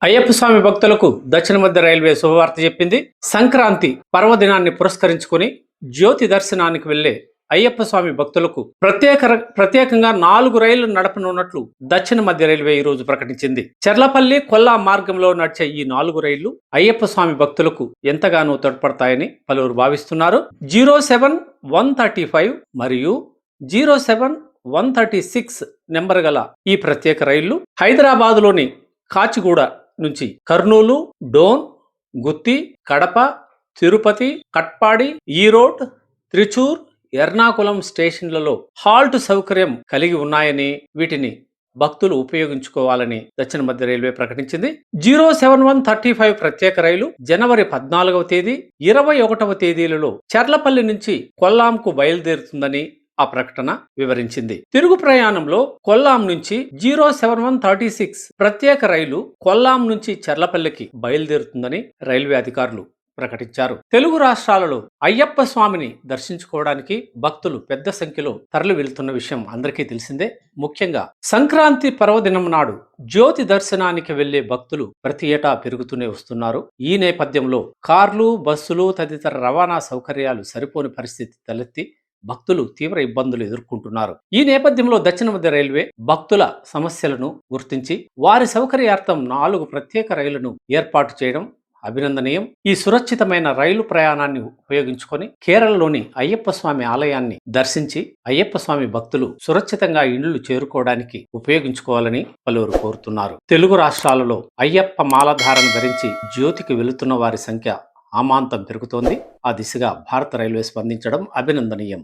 అయ్యప్ప స్వామి భక్తులకు దక్షిణ మధ్య రైల్వే శుభవార్త చెప్పింది. సంక్రాంతి పర్వదినాన్ని పురస్కరించుకుని జ్యోతి దర్శనానికి వెళ్లే అయ్యప్ప స్వామి భక్తులకు ప్రత్యేకంగా 4 రైళ్లు నడపనున్నట్లు దక్షిణ మధ్య రైల్వే ఈ రోజు ప్రకటించింది. చెర్లపల్లి కొల్లా మార్గంలో నడిచే ఈ 4 రైళ్లు అయ్యప్ప స్వామి భక్తులకు ఎంతగానో తోడ్పడతాయని పలువురు భావిస్తున్నారు. 07-135 మరియు 07-136 నెంబర్ గల ఈ ప్రత్యేక రైళ్లు హైదరాబాదులోని కాచిగూడ నుంచి కర్నూలు, డోన్, గుత్తి, కడప, తిరుపతి, కట్పాడి, ఈరోడ్, త్రిచూర్, ఎర్నాకుళం స్టేషన్లలో హాల్ట్ సౌకర్యం కలిగి ఉన్నాయని, వీటిని భక్తులు ఉపయోగించుకోవాలని దక్షిణ మధ్య రైల్వే ప్రకటించింది. 07-135 ప్రత్యేక రైలు జనవరి 14వ తేదీ, 21వ తేదీలలో చర్లపల్లి నుంచి కొల్లాంకు బయలుదేరుతుందని ఆ ప్రకటన వివరించింది. తిరుగు ప్రయాణంలో కొల్లాం నుంచి 07-136 ప్రత్యేక రైలు కొల్లాం నుంచి చర్లపల్లికి బయలుదేరుతుందని రైల్వే అధికారులు ప్రకటించారు. తెలుగు రాష్ట్రాలలో అయ్యప్ప స్వామిని దర్శించుకోవడానికి భక్తులు పెద్ద సంఖ్యలో తరలి వెళ్తున్న విషయం అందరికీ తెలిసిందే. ముఖ్యంగా సంక్రాంతి పర్వదినం నాడు జ్యోతి దర్శనానికి వెళ్లే భక్తులు ప్రతి ఏటా పెరుగుతూనే వస్తున్నారు. ఈ నేపథ్యంలో కార్లు, బస్సులు తదితర రవాణా సౌకర్యాలు సరిపోని పరిస్థితి తలెత్తి భక్తులు తీవ్ర ఇబ్బందులు ఎదుర్కొంటున్నారు. ఈ నేపథ్యంలో దక్షిణ మధ్య రైల్వే భక్తుల సమస్యలను గుర్తించి వారి సౌకర్యార్థం 4 ప్రత్యేక రైళ్లను ఏర్పాటు చేయడం అభినందనీయం. ఈ సురక్షితమైన రైలు ప్రయాణాన్ని ఉపయోగించుకొని కేరళలోని అయ్యప్ప స్వామి ఆలయాన్ని దర్శించి అయ్యప్ప స్వామి భక్తులు సురక్షితంగా ఇండ్లు చేరుకోవడానికి ఉపయోగించుకోవాలని పలువురు కోరుతున్నారు. తెలుగు రాష్ట్రాలలో అయ్యప్ప మాలధారణ ధరించి జ్యోతికి వెళుతున్న వారి సంఖ్య అమాంతం పెరుగుతోంది. ఆ దిశగా భారత రైల్వే స్పందించడం అభినందనీయం.